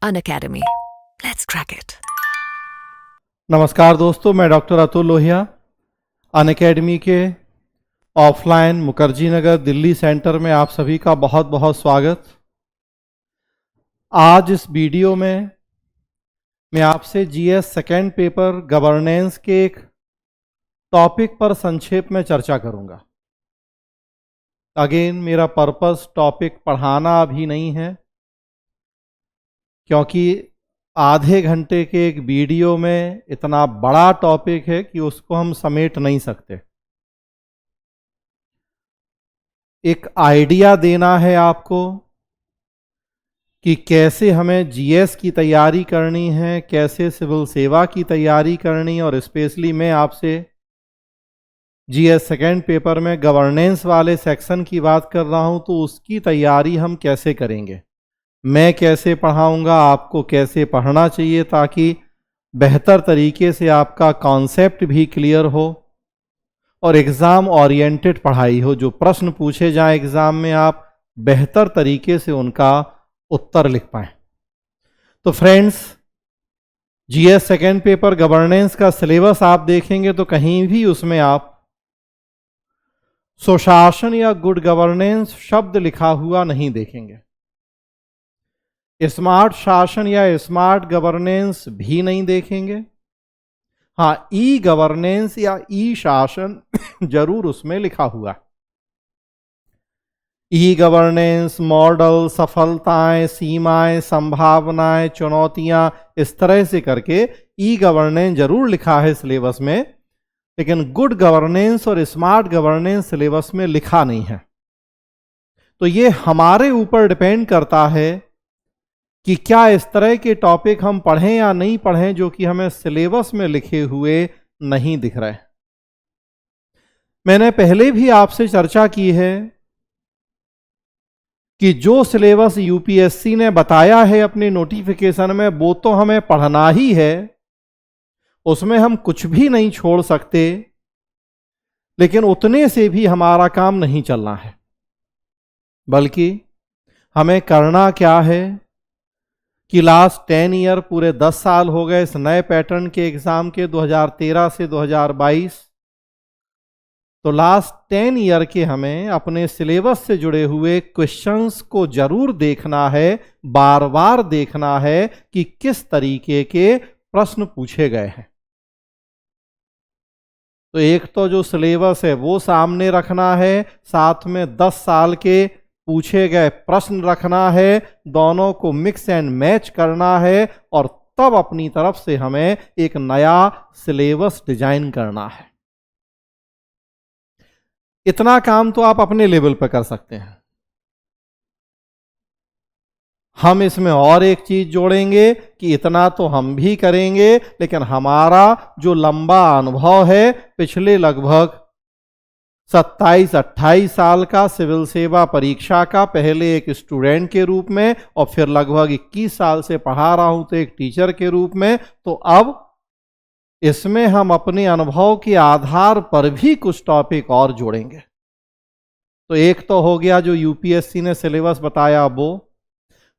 Unacademy. Let's crack it. नमस्कार दोस्तों, मैं डॉक्टर अतुल लोहिया अनअकैडमी के ऑफलाइन मुखर्जी नगर दिल्ली सेंटर में आप सभी का बहुत बहुत स्वागत। आज इस वीडियो में मैं आपसे जीएस सेकेंड पेपर गवर्नेंस के एक टॉपिक पर संक्षेप में चर्चा करूंगा। अगेन मेरा पर्पस टॉपिक पढ़ाना अभी नहीं है, क्योंकि आधे घंटे के एक वीडियो में इतना बड़ा टॉपिक है कि उसको हम समेट नहीं सकते। एक आइडिया देना है आपको कि कैसे हमें जीएस की तैयारी करनी है, कैसे सिविल सेवा की तैयारी करनी, और स्पेशली मैं आपसे जीएस सेकेंड पेपर में गवर्नेंस वाले सेक्शन की बात कर रहा हूं, तो उसकी तैयारी हम कैसे करेंगे, मैं कैसे पढ़ाऊंगा, आपको कैसे पढ़ना चाहिए, ताकि बेहतर तरीके से आपका कॉन्सेप्ट भी क्लियर हो और एग्ज़ाम ओरिएंटेड पढ़ाई हो। जो प्रश्न पूछे जाएं एग्ज़ाम में, आप बेहतर तरीके से उनका उत्तर लिख पाएं। तो friends, GS second paper governance का सिलेबस आप देखेंगे तो कहीं भी उसमें आप सुशासन या गुड गवर्नेंस शब्द लिखा हुआ नहीं देखेंगे। स्मार्ट शासन या स्मार्ट गवर्नेंस भी नहीं देखेंगे। हाँ, ई गवर्नेंस या ई शासन जरूर उसमें लिखा हुआ है। ई गवर्नेंस, मॉडल, सफलताएं, सीमाएं, संभावनाएं, चुनौतियां, इस तरह से करके ई गवर्नेंस जरूर लिखा है सिलेबस में, लेकिन गुड गवर्नेंस और स्मार्ट गवर्नेंस सिलेबस में लिखा नहीं है। तो ये हमारे ऊपर डिपेंड करता है कि क्या इस तरह के टॉपिक हम पढ़ें या नहीं पढ़ें जो कि हमें सिलेबस में लिखे हुए नहीं दिख रहे। मैंने पहले भी आपसे चर्चा की है कि जो सिलेबस यूपीएससी ने बताया है अपने नोटिफिकेशन में, वो तो हमें पढ़ना ही है, उसमें हम कुछ भी नहीं छोड़ सकते, लेकिन उतने से भी हमारा काम नहीं चलना है। बल्कि हमें करना क्या है कि लास्ट 10 ईयर, पूरे 10 साल हो गए इस नए पैटर्न के एग्जाम के, 2013 से 2022। तो लास्ट 10 ईयर के हमें अपने सिलेबस से जुड़े हुए क्वेश्चंस को जरूर देखना है, बार बार देखना है कि किस तरीके के प्रश्न पूछे गए हैं। तो एक तो जो सिलेबस है वो सामने रखना है, साथ में 10 साल के पूछे गए प्रश्न रखना है, दोनों को मिक्स एंड मैच करना है, और तब अपनी तरफ से हमें एक नया सिलेबस डिजाइन करना है। इतना काम तो आप अपने लेवल पर कर सकते हैं। हम इसमें और एक चीज जोड़ेंगे कि इतना तो हम भी करेंगे, लेकिन हमारा जो लंबा अनुभव है, पिछले लगभग 27-28 साल का सिविल सेवा परीक्षा का, पहले एक स्टूडेंट के रूप में और फिर लगभग 21 साल से पढ़ा रहा हूं तो एक टीचर के रूप में, तो अब इसमें हम अपने अनुभव के आधार पर भी कुछ टॉपिक और जोड़ेंगे। तो एक तो हो गया जो यूपीएससी ने सिलेबस बताया वो,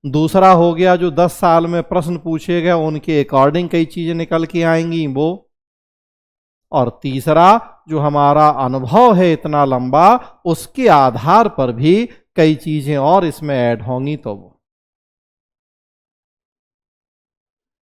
दूसरा हो गया जो 10 साल में प्रश्न पूछे गए उनके अकॉर्डिंग कई चीजें निकल के आएंगी वो, और तीसरा जो हमारा अनुभव है इतना लंबा, उसके आधार पर भी कई चीजें और इसमें ऐड होंगी। तो वो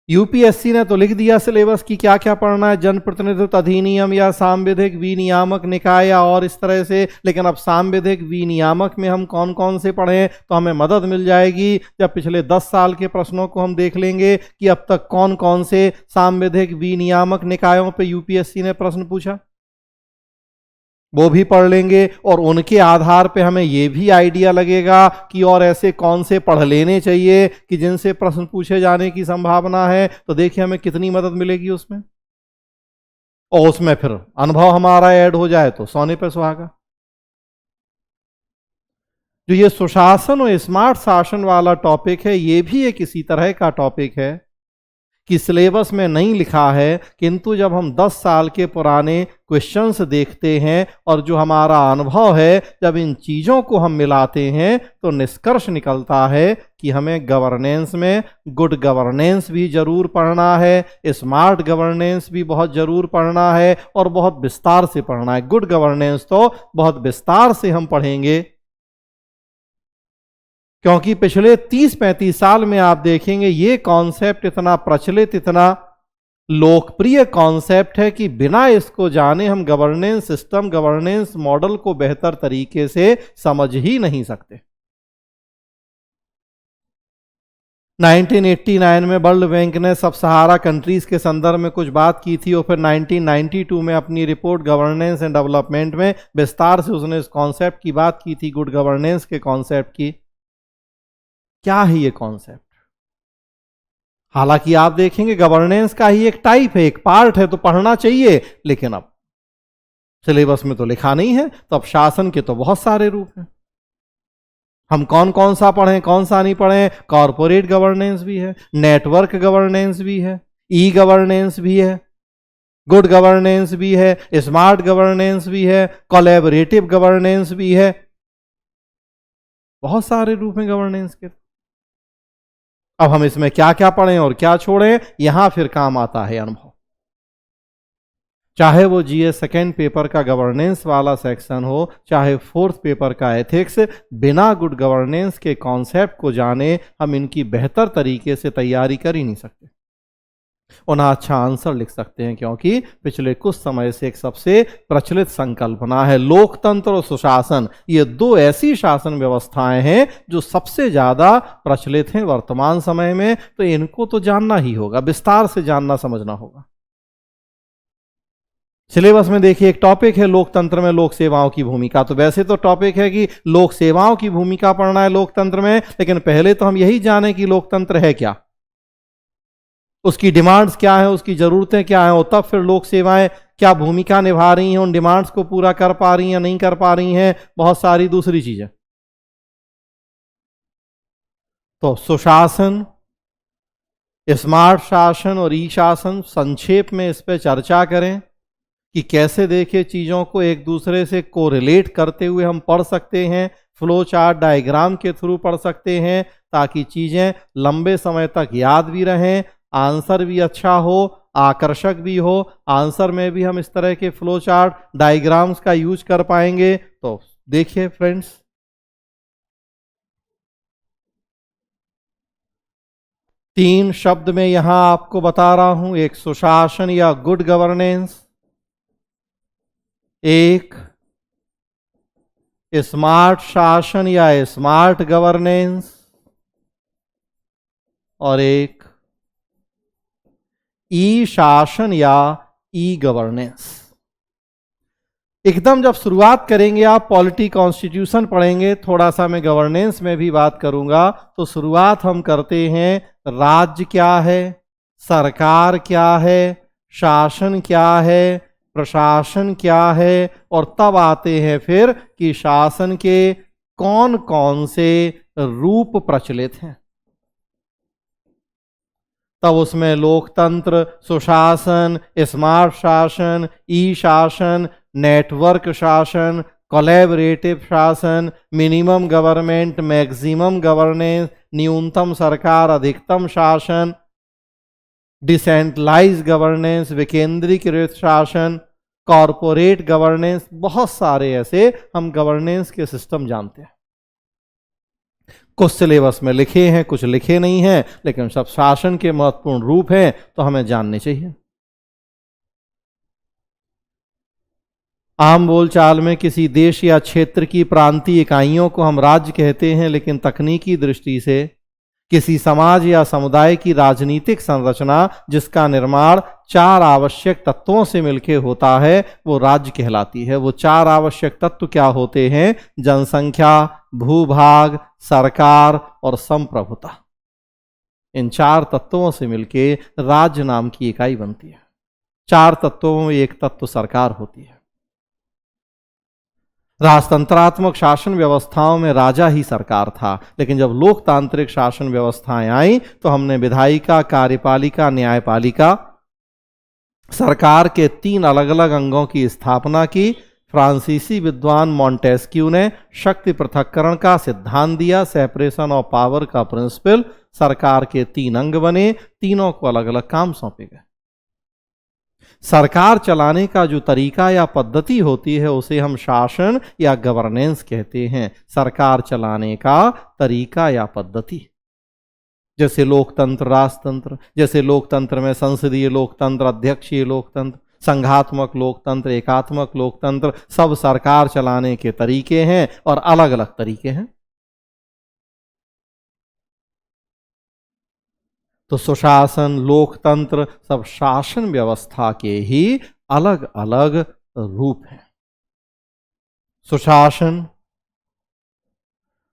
यूपीएससी ने तो लिख दिया सिलेबस की क्या क्या पढ़ना है, जनप्रतिनिधित्व अधिनियम या सांविधिक विनियामक निकाय या और इस तरह से, लेकिन अब सांविधिक विनियामक में हम कौन कौन से पढ़ें, तो हमें मदद मिल जाएगी जब पिछले 10 साल के प्रश्नों को हम देख लेंगे कि अब तक कौन कौन से सांविधिक विनियामक निकायों पर यूपीएससी ने प्रश्न पूछा, वो भी पढ़ लेंगे, और उनके आधार पे हमें ये भी आइडिया लगेगा कि और ऐसे कौन से पढ़ लेने चाहिए कि जिनसे प्रश्न पूछे जाने की संभावना है। तो देखिए हमें कितनी मदद मिलेगी उसमें, और उसमें फिर अनुभव हमारा ऐड हो जाए तो सोने पे सुहागा। जो ये सुशासन और स्मार्ट शासन वाला टॉपिक है, ये भी एक इसी तरह का टॉपिक है कि सिलेबस में नहीं लिखा है, किंतु जब हम 10 साल के पुराने क्वेश्चंस देखते हैं और जो हमारा अनुभव है, जब इन चीज़ों को हम मिलाते हैं तो निष्कर्ष निकलता है कि हमें गवर्नेंस में गुड गवर्नेंस भी जरूर पढ़ना है, स्मार्ट गवर्नेंस भी बहुत जरूर पढ़ना है और बहुत विस्तार से पढ़ना है। गुड गवर्नेंस तो बहुत विस्तार से हम पढ़ेंगे, क्योंकि पिछले 30-35 साल में आप देखेंगे ये कॉन्सेप्ट इतना प्रचलित, इतना लोकप्रिय कॉन्सेप्ट है कि बिना इसको जाने हम गवर्नेंस सिस्टम, गवर्नेंस मॉडल को बेहतर तरीके से समझ ही नहीं सकते। 1989 में वर्ल्ड बैंक ने सब सहारा कंट्रीज के संदर्भ में कुछ बात की थी और फिर 1992 में अपनी रिपोर्ट गवर्नेंस एंड डेवलपमेंट में विस्तार से उसने इस कॉन्सेप्ट की बात की थी, गुड गवर्नेंस के कॉन्सेप्ट की। क्या है ये कॉन्सेप्ट? हालांकि आप देखेंगे गवर्नेंस का ही एक टाइप है, एक पार्ट है, तो पढ़ना चाहिए, लेकिन अब सिलेबस में तो लिखा नहीं है। तो अब शासन के तो बहुत सारे रूप हैं, हम कौन कौन सा पढ़ें, कौन सा नहीं पढ़ें। कॉरपोरेट गवर्नेंस भी है, नेटवर्क गवर्नेंस भी है, ई गवर्नेंस भी है, गुड गवर्नेंस भी है, स्मार्ट गवर्नेंस भी है, कोलैबोरेटिव गवर्नेंस भी है। बहुत सारे रूप हैं गवर्नेंस के। अब हम इसमें क्या क्या पढ़ें और क्या छोड़ें, यहां फिर काम आता है अनुभव। चाहे वो जीएस सेकेंड पेपर का गवर्नेंस वाला सेक्शन हो, चाहे फोर्थ पेपर का एथिक्स, बिना गुड गवर्नेंस के कॉन्सेप्ट को जाने हम इनकी बेहतर तरीके से तैयारी कर ही नहीं सकते और ना अच्छा आंसर लिख सकते हैं। क्योंकि पिछले कुछ समय से एक सबसे प्रचलित संकल्पना है लोकतंत्र और सुशासन। ये दो ऐसी शासन व्यवस्थाएं हैं जो सबसे ज्यादा प्रचलित हैं वर्तमान समय में, तो इनको तो जानना ही होगा, विस्तार से जानना समझना होगा। सिलेबस में देखिए एक टॉपिक है लोकतंत्र में लोक सेवाओं की भूमिका। तो वैसे तो टॉपिक है कि लोक सेवाओं की भूमिका पढ़ना है लोकतंत्र में, लेकिन पहले तो हम यही जाने कि लोकतंत्र है क्या, उसकी डिमांड्स क्या है, उसकी जरूरतें क्या हैं, और तब फिर लोक सेवाएं क्या भूमिका निभा रही हैं, उन डिमांड्स को पूरा कर पा रही हैं या नहीं कर पा रही हैं, बहुत सारी दूसरी चीजें। तो सुशासन, स्मार्ट शासन और ई शासन, संक्षेप में इस पर चर्चा करें कि कैसे देखे चीजों को एक दूसरे से कोरिलेट करते हुए हम पढ़ सकते हैं, फ्लो चार्ट डायग्राम के थ्रू पढ़ सकते हैं, ताकि चीजें लंबे समय तक याद भी रहें, आंसर भी अच्छा हो, आकर्षक भी हो। आंसर में भी हम इस तरह के फ्लो चार्ट डायग्राम्स का यूज कर पाएंगे। तो देखिए फ्रेंड्स, तीन शब्द में यहां आपको बता रहा हूं, एक सुशासन या गुड गवर्नेंस, एक स्मार्ट शासन या स्मार्ट गवर्नेंस, और एक ई शासन या ई गवर्नेंस। एकदम जब शुरुआत करेंगे आप पॉलिटी कॉन्स्टिट्यूशन पढ़ेंगे, थोड़ा सा मैं गवर्नेंस में भी बात करूंगा। तो शुरुआत हम करते हैं राज्य क्या है, सरकार क्या है, शासन क्या है, प्रशासन क्या है, और तब आते हैं फिर कि शासन के कौन कौन से रूप प्रचलित हैं। तब उसमें लोकतंत्र, सुशासन, स्मार्ट शासन, ई शासन, नेटवर्क शासन, कोलैबोरेटिव शासन, मिनिमम गवर्नमेंट, मैक्सिमम गवर्नेंस, न्यूनतम सरकार अधिकतम शासन, डिसेंट्रलाइज गवर्नेंस, विकेंद्रीकृत शासन, कॉरपोरेट गवर्नेंस, बहुत सारे ऐसे हम गवर्नेंस के सिस्टम जानते हैं। कुछ सिलेबस में लिखे हैं, कुछ लिखे नहीं हैं, लेकिन सब शासन के महत्वपूर्ण रूप हैं, तो हमें जानने चाहिए। आम बोलचाल में किसी देश या क्षेत्र की प्रांतीय इकाइयों को हम राज्य कहते हैं, लेकिन तकनीकी दृष्टि से किसी समाज या समुदाय की राजनीतिक संरचना जिसका निर्माण चार आवश्यक तत्वों से मिलकर होता है, वो राज्य कहलाती है। वो चार आवश्यक तत्व क्या होते हैं? जनसंख्या, भूभाग, सरकार और संप्रभुता। इन चार तत्वों से मिलकर राज्य नाम की इकाई बनती है। चार तत्वों में एक तत्व सरकार होती है। राजतंत्रात्मक शासन व्यवस्थाओं में राजा ही सरकार था, लेकिन जब लोकतांत्रिक शासन व्यवस्थाएं आई तो हमने विधायिका, कार्यपालिका, न्यायपालिका, सरकार के 3 अलग अलग अंगों की स्थापना की। फ्रांसीसी विद्वान मॉन्टेस्क्यू ने शक्ति पृथक्करण का सिद्धांत दिया, सेपरेशन ऑफ पावर का प्रिंसिपल। सरकार के 3 अंग बने, तीनों को अलग अलग काम सौंपे गए। सरकार चलाने का जो तरीका या पद्धति होती है उसे हम शासन या गवर्नेंस कहते हैं। सरकार चलाने का तरीका या पद्धति, जैसे लोकतंत्र, राजतंत्र, जैसे लोकतंत्र में संसदीय लोकतंत्र, अध्यक्षीय लोकतंत्र, संघात्मक लोकतंत्र, एकात्मक लोकतंत्र, सब सरकार चलाने के तरीके हैं और अलग अलग तरीके हैं। तो सुशासन, लोकतंत्र सब शासन व्यवस्था के ही अलग अलग रूप हैं। सुशासन,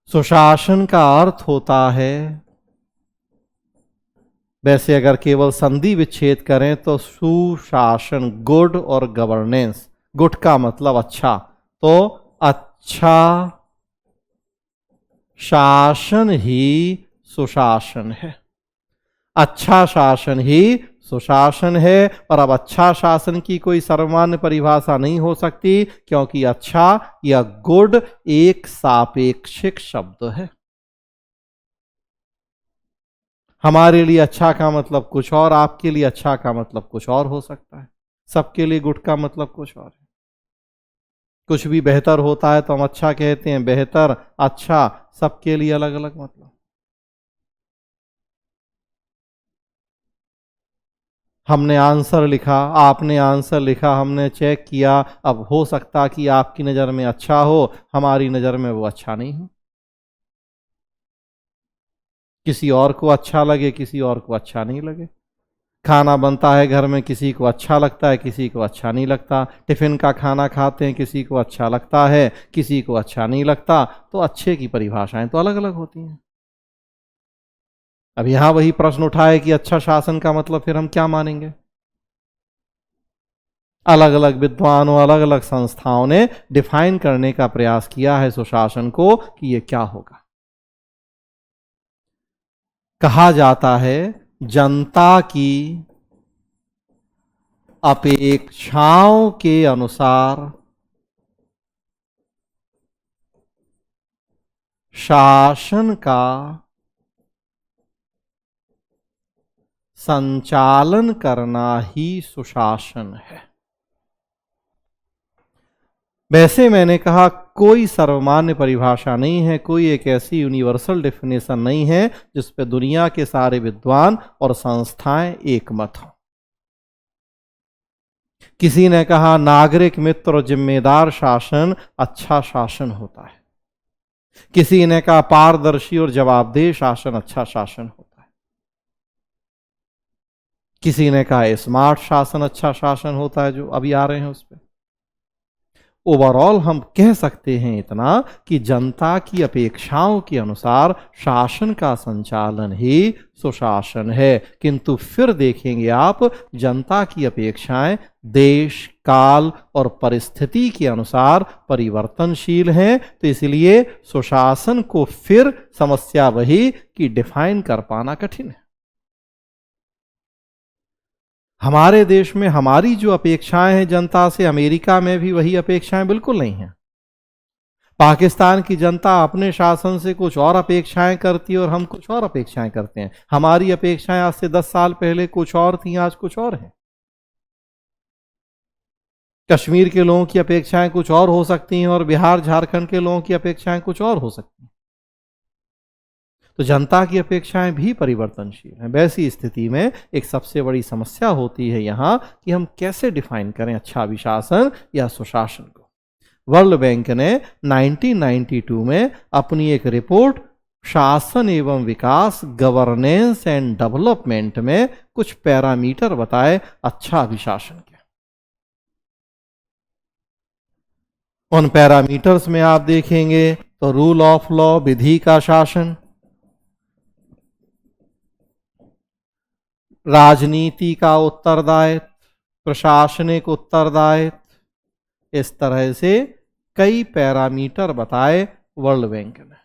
सुशासन का अर्थ होता है, वैसे अगर केवल संधि विच्छेद करें तो सुशासन, गुड और गवर्नेंस, गुड का मतलब अच्छा, तो अच्छा शासन ही सुशासन है, अच्छा शासन ही सुशासन है। और अब अच्छा शासन की कोई सामान्य परिभाषा नहीं हो सकती, क्योंकि अच्छा या गुड एक सापेक्षिक शब्द है। हमारे लिए अच्छा का मतलब कुछ और, आपके लिए अच्छा का मतलब कुछ और हो सकता है, सबके लिए गुड का मतलब कुछ और है। कुछ भी बेहतर होता है तो हम अच्छा कहते हैं, बेहतर, अच्छा, सबके लिए अलग अलग मतलब। हमने आंसर लिखा, आपने आंसर लिखा, हमने चेक किया, अब हो सकता कि आपकी नज़र में अच्छा हो, हमारी नज़र में वो अच्छा नहीं हो। किसी और को अच्छा लगे, किसी और को अच्छा नहीं लगे। खाना बनता है घर में, किसी को अच्छा लगता है, किसी को अच्छा नहीं लगता। टिफिन का खाना खाते हैं, किसी को अच्छा लगता है, किसी को अच्छा नहीं लगता। तो अच्छे की परिभाषाएं तो अलग अलग होती हैं। अब यहां वही प्रश्न उठा है कि अच्छा शासन का मतलब फिर हम क्या मानेंगे। अलग अलग विद्वानों, अलग अलग संस्थाओं ने डिफाइन करने का प्रयास किया है सुशासन को कि ये क्या होगा। कहा जाता है जनता की अपेक्षाओं के अनुसार शासन का संचालन करना ही सुशासन है। वैसे मैंने कहा कोई सर्वमान्य परिभाषा नहीं है, कोई एक ऐसी यूनिवर्सल डेफिनेशन नहीं है जिस पे दुनिया के सारे विद्वान और संस्थाएं एक मत हों। किसी ने कहा नागरिक मित्र और जिम्मेदार शासन अच्छा शासन होता है। किसी ने कहा पारदर्शी और जवाबदेह शासन अच्छा शासन होता है। किसी ने कहा स्मार्ट शासन अच्छा शासन होता है, जो अभी आ रहे हैं उस पर। ओवरऑल हम कह सकते हैं इतना कि जनता की अपेक्षाओं के अनुसार शासन का संचालन ही सुशासन है। किंतु फिर देखेंगे आप, जनता की अपेक्षाएं देश, काल और परिस्थिति के अनुसार परिवर्तनशील हैं। तो इसलिए सुशासन को फिर समस्या वही कि डिफाइन कर पाना कठिन है। हमारे देश में हमारी जो अपेक्षाएं हैं जनता से, अमेरिका में भी वही अपेक्षाएं बिल्कुल नहीं हैं। पाकिस्तान की जनता अपने शासन से कुछ और अपेक्षाएं करती है और हम कुछ और अपेक्षाएं करते हैं। हमारी अपेक्षाएं आज से 10 साल पहले कुछ और थी, आज कुछ और हैं। कश्मीर के लोगों की अपेक्षाएं कुछ और हो सकती हैं और बिहार, झारखंड के लोगों की अपेक्षाएं कुछ और हो सकती हैं। तो जनता की अपेक्षाएं भी परिवर्तनशील हैं। वैसी स्थिति में एक सबसे बड़ी समस्या होती है यहाँ कि हम कैसे डिफाइन करें अच्छा अभिशासन या सुशासन को। वर्ल्ड बैंक ने 1992 में अपनी एक रिपोर्ट शासन एवं विकास, गवर्नेंस एंड डेवलपमेंट में कुछ पैरामीटर बताए अच्छा अभिशासन के। उन पैरामीटर्स में आप देखेंगे तो रूल ऑफ लॉ, विधि का शासन, राजनीति का उत्तरदायित्व, प्रशासनिक उत्तरदायित्व, इस तरह से कई पैरामीटर बताए वर्ल्ड बैंक ने।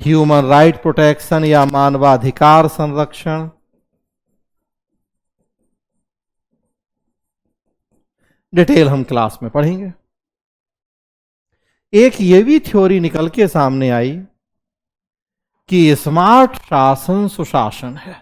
ह्यूमन राइट प्रोटेक्शन या मानवाधिकार संरक्षण, डिटेल हम क्लास में पढ़ेंगे। एक ये भी थ्योरी निकल के सामने आई कि स्मार्ट शासन सुशासन है।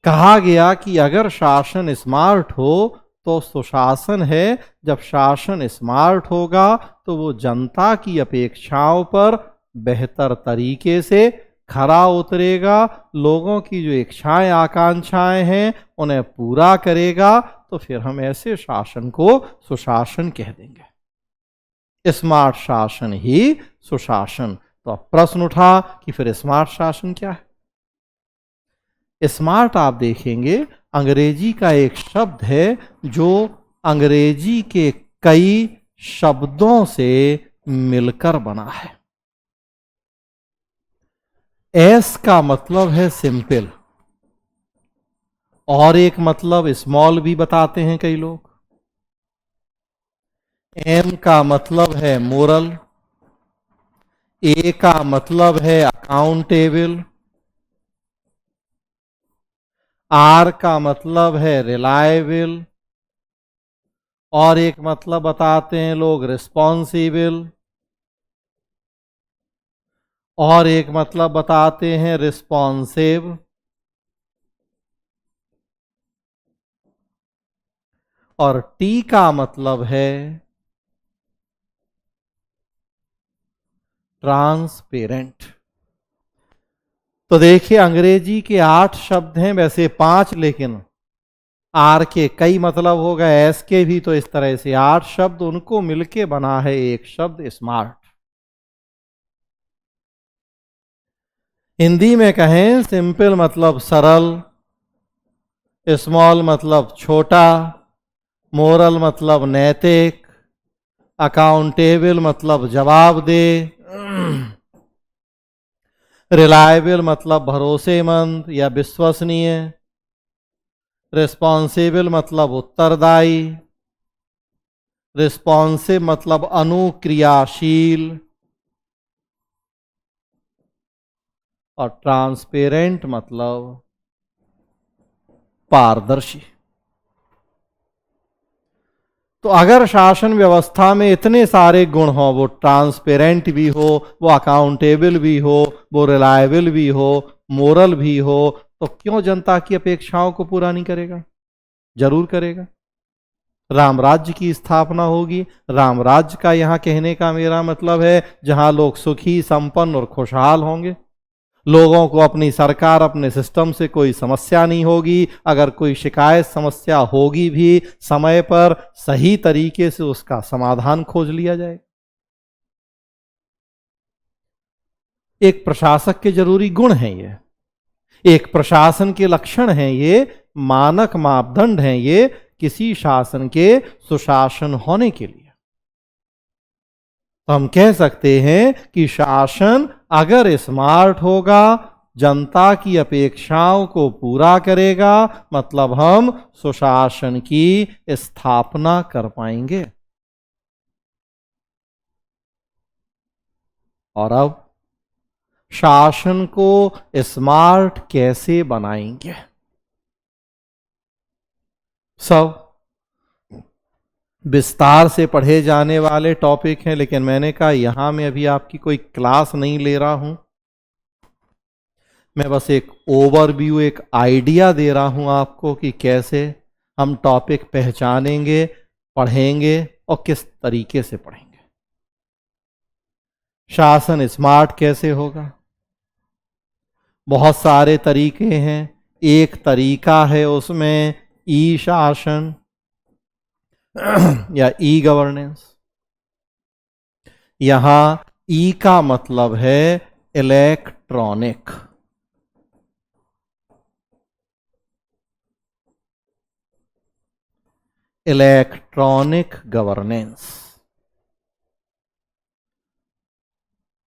कहा गया कि अगर शासन स्मार्ट हो तो सुशासन है। जब शासन स्मार्ट होगा तो वो जनता की अपेक्षाओं पर बेहतर तरीके से खरा उतरेगा, लोगों की जो इच्छाएं आकांक्षाएं हैं उन्हें पूरा करेगा। तो फिर हम ऐसे शासन को सुशासन कह देंगे। स्मार्ट शासन ही सुशासन। तो अब प्रश्न उठा कि फिर स्मार्ट शासन क्या है? स्मार्ट आप देखेंगे अंग्रेजी का एक शब्द है जो अंग्रेजी के कई शब्दों से मिलकर बना है। एस का मतलब है सिंपल, और एक मतलब स्मॉल भी बताते हैं कई लोग। एम का मतलब है मोरल, ए का मतलब है अकाउंटेबल, आर का मतलब है रिलायबल, और एक मतलब बताते हैं लोग रिस्पॉन्सिबल, और एक मतलब बताते हैं रिस्पॉन्सिव, और टी का मतलब है ट्रांसपेरेंट। तो देखिए अंग्रेजी के 8 शब्द हैं, वैसे 5, लेकिन आर के कई मतलब हो गए, एस के भी, तो इस तरह से 8 शब्द उनको मिलके बना है एक शब्द स्मार्ट। हिंदी में कहें सिंपल मतलब सरल, स्मॉल मतलब छोटा, मोरल मतलब नैतिक, अकाउंटेबल मतलब जवाबदेह, रिलायबल मतलब भरोसेमंद या विश्वसनीय, रिस्पॉन्सिबल मतलब उत्तरदायी, रिस्पॉन्सिव मतलब अनुक्रियाशील, और ट्रांसपेरेंट मतलब पारदर्शी। तो अगर शासन व्यवस्था में इतने सारे गुण हो, वो ट्रांसपेरेंट भी हो, वो अकाउंटेबल भी हो, वो रिलायबल भी हो, मोरल भी हो, तो क्यों जनता की अपेक्षाओं को पूरा नहीं करेगा? जरूर करेगा। राम राज्य की स्थापना होगी। राम राज्य का यहां कहने का मेरा मतलब है जहां लोग सुखी, संपन्न और खुशहाल होंगे, लोगों को अपनी सरकार, अपने सिस्टम से कोई समस्या नहीं होगी। अगर कोई शिकायत समस्या होगी भी, समय पर सही तरीके से उसका समाधान खोज लिया जाए। एक प्रशासक के जरूरी गुण हैं ये, एक प्रशासन के लक्षण हैं ये, मानक मापदंड हैं ये किसी शासन के सुशासन होने के लिए। तो हम कह सकते हैं कि शासन अगर स्मार्ट होगा, जनता की अपेक्षाओं को पूरा करेगा, मतलब हम सुशासन की स्थापना कर पाएंगे। और अब शासन को स्मार्ट कैसे बनाएंगे? सब विस्तार से पढ़े जाने वाले टॉपिक हैं, लेकिन मैंने कहा यहां मैं अभी आपकी कोई क्लास नहीं ले रहा हूं, मैं बस एक ओवरव्यू, एक आइडिया दे रहा हूं आपको कि कैसे हम टॉपिक पहचानेंगे, पढ़ेंगे और किस तरीके से पढ़ेंगे। शासन स्मार्ट कैसे होगा? बहुत सारे तरीके हैं। एक तरीका है उसमें ई शासन या ई गवर्नेंस। यहां ई का मतलब है इलेक्ट्रॉनिक, इलेक्ट्रॉनिक गवर्नेंस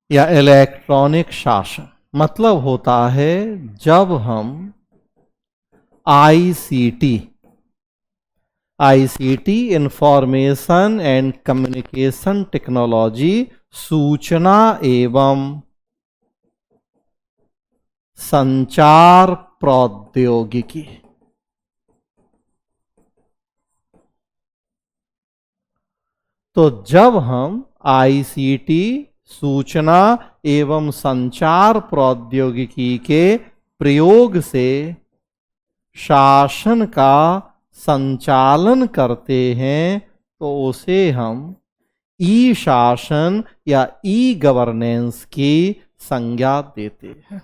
या इलेक्ट्रॉनिक शासन। मतलब होता है जब हम ICT information and communication technology, सूचना एवं संचार प्रौद्योगिकी, तो जब हम आईसीटी सूचना एवं संचार प्रौद्योगिकी के प्रयोग से शासन का संचालन करते हैं तो उसे हम ई शासन या ई गवर्नेंस की संज्ञा देते हैं।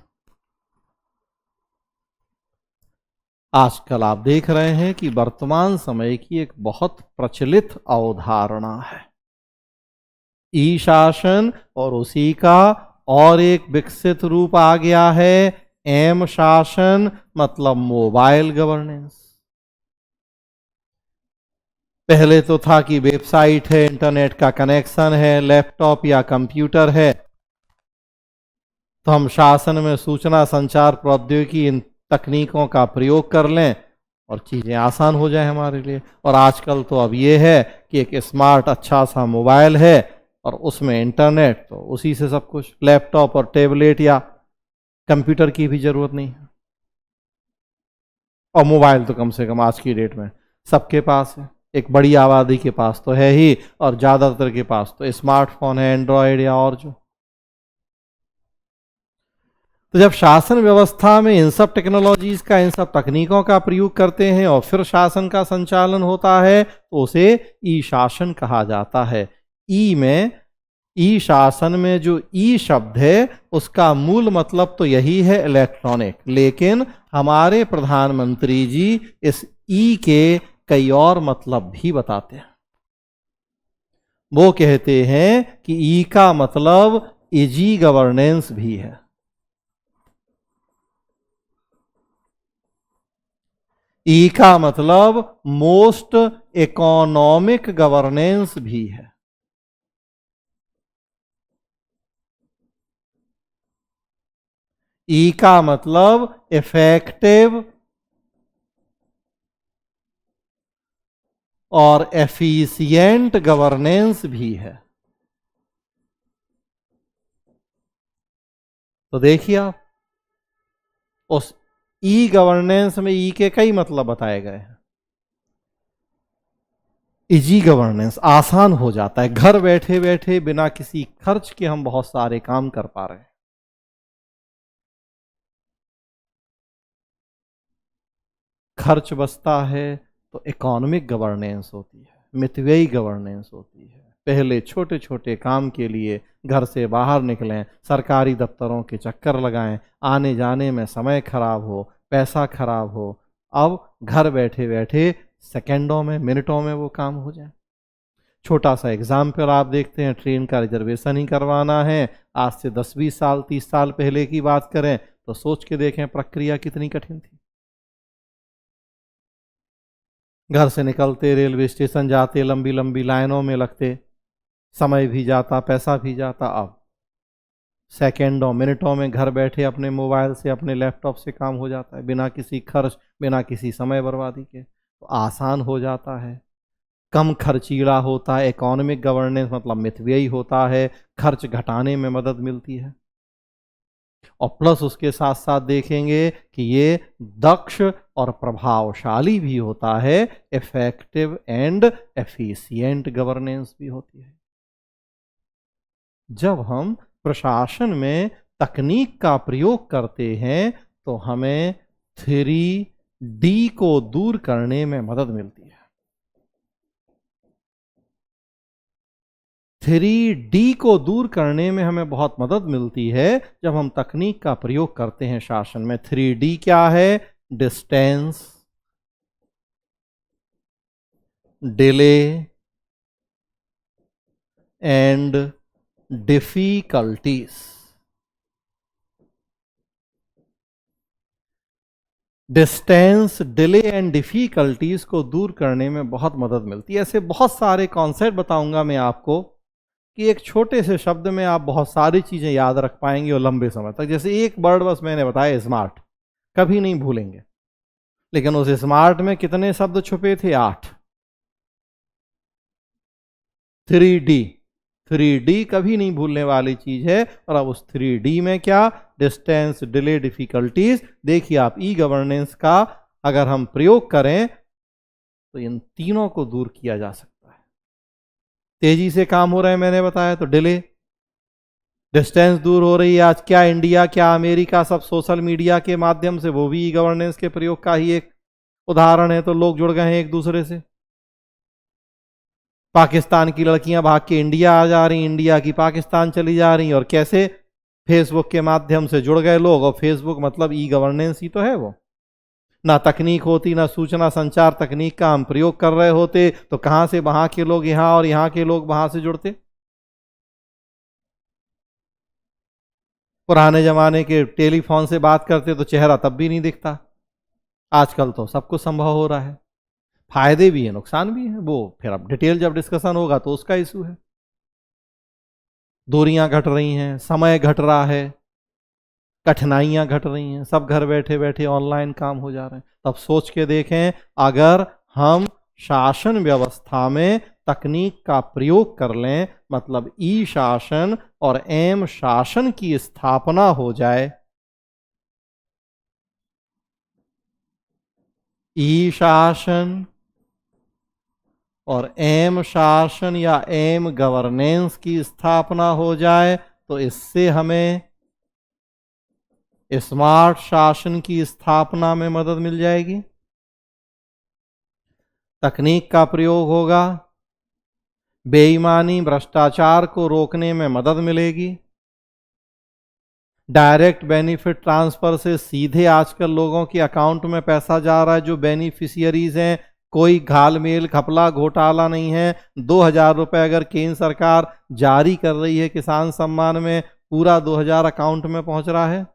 आजकल आप देख रहे हैं कि वर्तमान समय की एक बहुत प्रचलित अवधारणा है ई शासन, और उसी का और एक विकसित रूप आ गया है एम शासन, मतलब मोबाइल गवर्नेंस। पहले तो था कि वेबसाइट है, इंटरनेट का कनेक्शन है, लैपटॉप या कंप्यूटर है, तो हम शासन में सूचना संचार प्रौद्योगिकी इन तकनीकों का प्रयोग कर लें और चीज़ें आसान हो जाए हमारे लिए। और आजकल तो अब ये है कि एक स्मार्ट अच्छा सा मोबाइल है और उसमें इंटरनेट, तो उसी से सब कुछ, लैपटॉप और टैबलेट या कंप्यूटर की भी जरूरत नहीं है। और मोबाइल तो कम से कम आज की डेट में सबके पास है, एक बड़ी आबादी के पास तो है ही, और ज़्यादातर के पास तो स्मार्टफोन है, एंड्रॉयड या और जो। तो जब शासन व्यवस्था में इन सब टेक्नोलॉजीज का, इन सब तकनीकों का प्रयोग करते हैं और फिर शासन का संचालन होता है तो उसे ई शासन कहा जाता है। ई में, ई शासन में जो ई शब्द है उसका मूल मतलब तो यही है इलेक्ट्रॉनिक, लेकिन हमारे प्रधानमंत्री जी इस ई के कई और मतलब भी बताते हैं। वो कहते हैं कि ई का मतलब इजी गवर्नेंस भी है। ई का मतलब मोस्ट इकोनॉमिक गवर्नेंस भी है। ई का मतलब इफेक्टिव और एफिशिएंट गवर्नेंस भी है। तो देखिए आप, उस ई गवर्नेंस में ई के कई मतलब बताए गए हैं। इजी गवर्नेंस, आसान हो जाता है, घर बैठे बैठे बिना किसी खर्च के हम बहुत सारे काम कर पा रहे हैं। खर्च बचता है तो इकोनॉमिक गवर्नेंस होती है, मितव्ययी गवर्नेंस होती है। पहले छोटे छोटे काम के लिए घर से बाहर निकलें, सरकारी दफ्तरों के चक्कर लगाएं, आने जाने में समय खराब हो, पैसा खराब हो, अब घर बैठे बैठे सेकंडों में, मिनटों में वो काम हो जाए। छोटा सा एग्जाम्पल आप देखते हैं, ट्रेन का रिजर्वेशन ही करवाना है, आज से 10-20 साल 30 साल पहले की बात करें तो सोच के देखें प्रक्रिया कितनी कठिन थी। घर से निकलते, रेलवे स्टेशन जाते, लंबी लंबी लाइनों में लगते, समय भी जाता, पैसा भी जाता। अब सेकेंडों मिनटों में घर बैठे अपने मोबाइल से, अपने लैपटॉप से काम हो जाता है, बिना किसी खर्च, बिना किसी समय बर्बादी के। तो आसान हो जाता है, कम खर्चीला होता है। इकोनॉमिक गवर्नेंस मतलब मितव्ययी होता है, खर्च घटाने में मदद मिलती है। और प्लस उसके साथ साथ देखेंगे कि ये दक्ष और प्रभावशाली भी होता है, इफेक्टिव एंड एफिशिएंट गवर्नेंस भी होती है। जब हम प्रशासन में तकनीक का प्रयोग करते हैं तो हमें 3D को दूर करने में मदद मिलती है। 3D को दूर करने में हमें बहुत मदद मिलती है जब हम तकनीक का प्रयोग करते हैं शासन में। 3D क्या है? Distance, delay and difficulties. Distance, delay and difficulties को दूर करने में बहुत मदद मिलती है। ऐसे बहुत सारे कॉन्सेप्ट बताऊंगा मैं आपको कि एक छोटे से शब्द में आप बहुत सारी चीजें याद रख पाएंगे और लंबे समय तक। जैसे एक वर्ड बस मैंने बताया स्मार्ट, कभी नहीं भूलेंगे, लेकिन उस स्मार्ट में कितने शब्द छुपे थे? 8। 3D, 3D कभी नहीं भूलने वाली चीज है। और अब उस 3D में क्या? Distance, delay, difficulties. देखिए आप ई गवर्नेंस का अगर हम प्रयोग करें तो इन तीनों को दूर किया जा सकता है। तेजी से काम हो रहे हैं मैंने बताया तो डिले, डिस्टेंस दूर हो रही है। आज क्या इंडिया, क्या अमेरिका, सब सोशल मीडिया के माध्यम से, वो भी ई गवर्नेंस के प्रयोग का ही एक उदाहरण है। तो लोग जुड़ गए हैं एक दूसरे से। पाकिस्तान की लड़कियां भाग के इंडिया आ जा रही, इंडिया की पाकिस्तान चली जा रही, और कैसे? फेसबुक के माध्यम से जुड़ गए लोग। और फेसबुक मतलब ई गवर्नेंस ही तो है वो। ना तकनीक होती, ना सूचना संचार तकनीक का हम प्रयोग कर रहे होते, तो कहां से वहां के लोग यहां और यहां के लोग वहां से जुड़ते? पुराने जमाने के टेलीफोन से बात करते तो चेहरा तब भी नहीं दिखता। आजकल तो सब कुछ संभव हो रहा है। फायदे भी है, नुकसान भी है, वो फिर अब डिटेल जब डिस्कशन होगा तो उसका इशू है। दूरियां घट रही हैं, समय घट रहा है, कठिनाइयां घट रही हैं, सब घर बैठे बैठे ऑनलाइन काम हो जा रहे हैं। तब सोच के देखें, अगर हम शासन व्यवस्था में तकनीक का प्रयोग कर लें, मतलब ई शासन और एम शासन की स्थापना हो जाए, ई शासन और एम शासन या एम गवर्नेंस की स्थापना हो जाए, तो इससे हमें स्मार्ट शासन की स्थापना में मदद मिल जाएगी। तकनीक का प्रयोग होगा, बेईमानी, भ्रष्टाचार को रोकने में मदद मिलेगी। डायरेक्ट बेनिफिट ट्रांसफर से सीधे आजकल लोगों के अकाउंट में पैसा जा रहा है। जो बेनिफिशियरीज हैं, कोई घालमेल, घपला, घोटाला नहीं है। 2000 रुपए अगर केंद्र सरकार जारी कर रही है किसान सम्मान में, पूरा 2000 अकाउंट में पहुंच रहा है।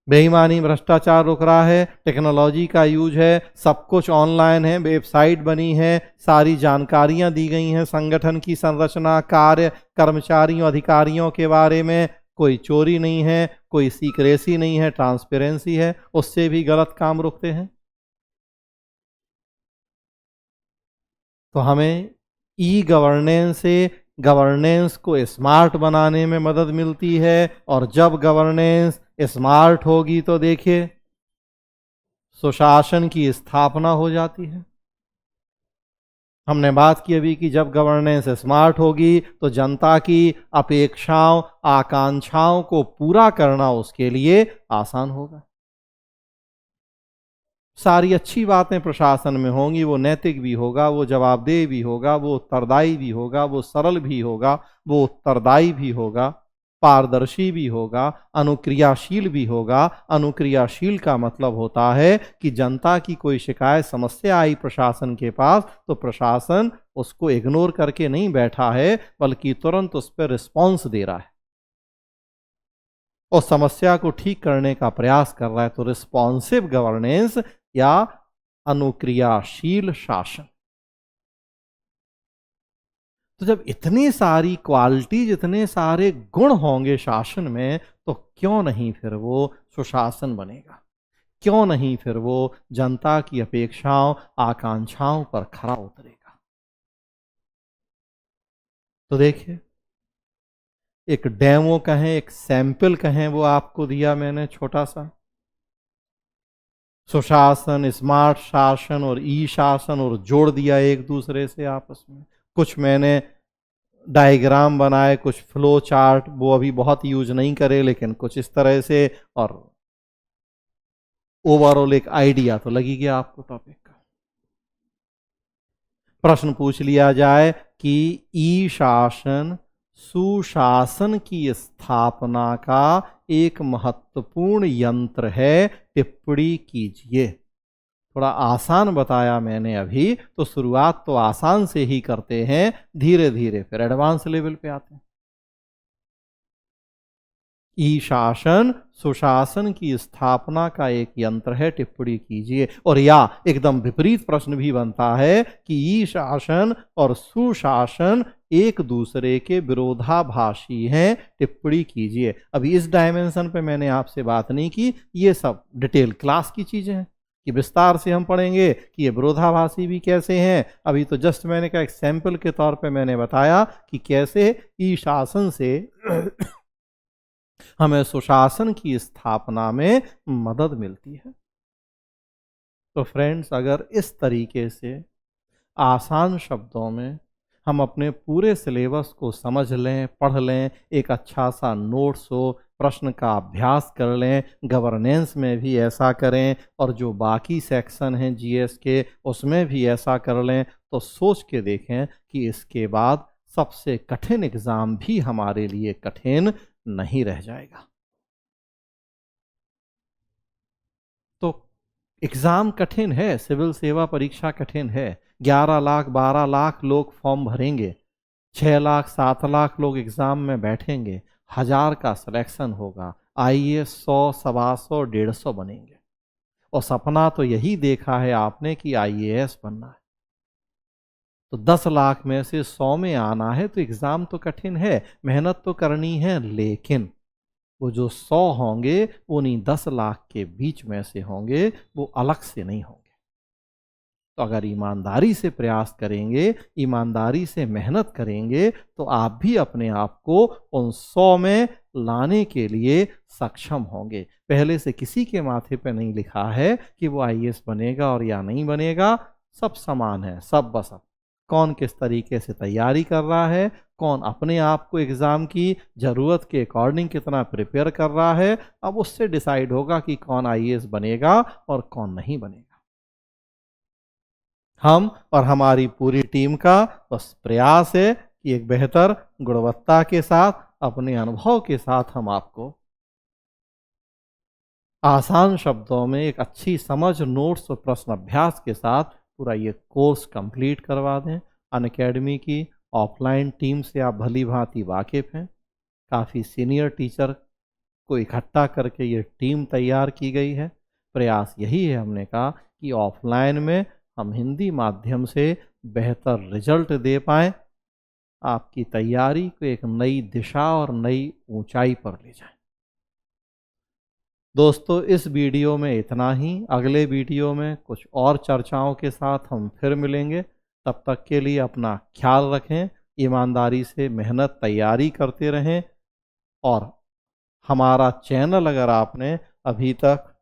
बेईमानी, भ्रष्टाचार रुक रहा है, टेक्नोलॉजी का यूज है, सब कुछ ऑनलाइन है, वेबसाइट बनी है, सारी जानकारियां दी गई हैं संगठन की संरचना, कार्य, कर्मचारियों, अधिकारियों के बारे में। कोई चोरी नहीं है, कोई सीक्रेसी नहीं है, ट्रांसपेरेंसी है। उससे भी गलत काम रुकते हैं। तो हमें ई गवर्नेंस से गवर्नेंस को स्मार्ट बनाने में मदद मिलती है। और जब गवर्नेंस स्मार्ट होगी तो देखिए सुशासन की स्थापना हो जाती है। हमने बात की अभी कि जब गवर्नेंस स्मार्ट होगी तो जनता की अपेक्षाओं, आकांक्षाओं को पूरा करना उसके लिए आसान होगा। सारी अच्छी बातें प्रशासन में होंगी, वो नैतिक भी होगा, वो जवाबदेह भी होगा, वो उत्तरदायी भी होगा, वो सरल भी होगा, वो उत्तरदायी भी होगा, पारदर्शी भी होगा, अनुक्रियाशील भी होगा। अनुक्रियाशील का मतलब होता है कि जनता की कोई शिकायत, समस्या आई प्रशासन के पास, तो प्रशासन उसको इग्नोर करके नहीं बैठा है, बल्कि तुरंत उस पर रिस्पॉन्स दे रहा है और समस्या को ठीक करने का प्रयास कर रहा है। तो रिस्पॉन्सिव गवर्नेंस या अनुक्रियाशील शासन। तो जब इतनी सारी क्वालिटीज, इतने सारे गुण होंगे शासन में, तो क्यों नहीं फिर वो सुशासन बनेगा? क्यों नहीं फिर वो जनता की अपेक्षाओं, आकांक्षाओं पर खरा उतरेगा? तो देखिए, एक डेमो कहें, एक सैंपल कहें, वो आपको दिया मैंने छोटा सा। सुशासन, स्मार्ट शासन और ई शासन, और जोड़ दिया एक दूसरे से आपस में। कुछ मैंने डायग्राम बनाए, कुछ फ्लो चार्ट, वो अभी बहुत यूज नहीं करे, लेकिन कुछ इस तरह से, और ओवरऑल एक आइडिया तो लगी गया आपको टॉपिक का। प्रश्न पूछ लिया जाए कि ई शासन सुशासन की स्थापना का एक महत्वपूर्ण यंत्र है, टिप्पणी कीजिए। थोड़ा आसान बताया मैंने अभी, तो शुरुआत तो आसान से ही करते हैं, धीरे धीरे फिर एडवांस लेवल पे आते हैं। ई शासन सुशासन की स्थापना का एक यंत्र है, टिप्पणी कीजिए। और या एकदम विपरीत प्रश्न भी बनता है कि ई शासन और सुशासन एक दूसरे के विरोधाभासी हैं, टिप्पणी कीजिए। अभी इस डायमेंशन पे मैंने आपसे बात नहीं की, ये सब डिटेल क्लास की चीजें हैं कि विस्तार से हम पढ़ेंगे कि ये विरोधाभासी भी कैसे हैं। अभी तो जस्ट मैंने कहा एक सैंपल के तौर पे मैंने बताया कि कैसे ई शासन से हमें सुशासन की स्थापना में मदद मिलती है। तो फ्रेंड्स, अगर इस तरीके से आसान शब्दों में हम अपने पूरे सिलेबस को समझ लें, पढ़ लें, एक अच्छा सा नोट्स हो, प्रश्न का अभ्यास कर लें, गवर्नेंस में भी ऐसा करें और जो बाकी सेक्शन हैं जीएस के उसमें भी ऐसा कर लें, तो सोच के देखें कि इसके बाद सबसे कठिन एग्ज़ाम भी हमारे लिए कठिन नहीं रह जाएगा। तो एग्ज़ाम कठिन है, सिविल सेवा परीक्षा कठिन है। 11 लाख 12 लाख लोग फॉर्म भरेंगे, 6 लाख 7 लाख लोग एग्ज़ाम में बैठेंगे, 1000 का सिलेक्शन होगा, आईएएस 100 125 150 बनेंगे। और सपना तो यही देखा है आपने कि आईएएस बनना है। तो 10 लाख में से 100 में आना है, तो एग्ज़ाम तो कठिन है, मेहनत तो करनी है, लेकिन वो जो 100 होंगे वो उन्हीं 10 लाख के बीच में से होंगे, वो अलग से नहीं होंगे। तो अगर ईमानदारी से प्रयास करेंगे, ईमानदारी से मेहनत करेंगे, तो आप भी अपने आप को उन 100 में लाने के लिए सक्षम होंगे। पहले से किसी के माथे पे नहीं लिखा है कि वो आईएएस बनेगा और या नहीं बनेगा, सब समान है, सब बस अब कौन किस तरीके से तैयारी कर रहा है, कौन अपने आप को एग्ज़ाम की ज़रूरत के अकॉर्डिंग कितना प्रिपेयर कर रहा है, अब उससे डिसाइड होगा कि कौन आईएएस बनेगा और कौन नहीं बनेगा। हम और हमारी पूरी टीम का बस प्रयास है कि एक बेहतर गुणवत्ता के साथ, अपने अनुभव के साथ हम आपको आसान शब्दों में एक अच्छी समझ, नोट्स और प्रश्न अभ्यास के साथ पूरा ये कोर्स कंप्लीट करवा दें। अनअकैडमी की ऑफलाइन टीम से आप भली भांति वाकिफ़ हैं। काफ़ी सीनियर टीचर को इकट्ठा करके ये टीम तैयार की गई है। प्रयास यही है, हमने कहा कि ऑफलाइन में हम हिंदी माध्यम से बेहतर रिजल्ट दे पाएँ, आपकी तैयारी को एक नई दिशा और नई ऊंचाई पर ले जाएं। दोस्तों, इस वीडियो में इतना ही। अगले वीडियो में कुछ और चर्चाओं के साथ हम फिर मिलेंगे। तब तक के लिए अपना ख्याल रखें, ईमानदारी से मेहनत तैयारी करते रहें। और हमारा चैनल अगर आपने अभी तक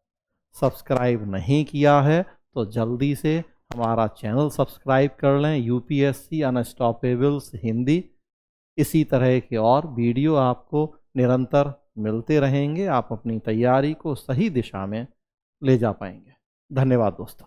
सब्सक्राइब नहीं किया है तो जल्दी से हमारा चैनल सब्सक्राइब कर लें, यूपीएससी अनस्टॉपेबल्स हिंदी। इसी तरह के और वीडियो आपको निरंतर मिलते रहेंगे, आप अपनी तैयारी को सही दिशा में ले जा पाएंगे। धन्यवाद दोस्तों।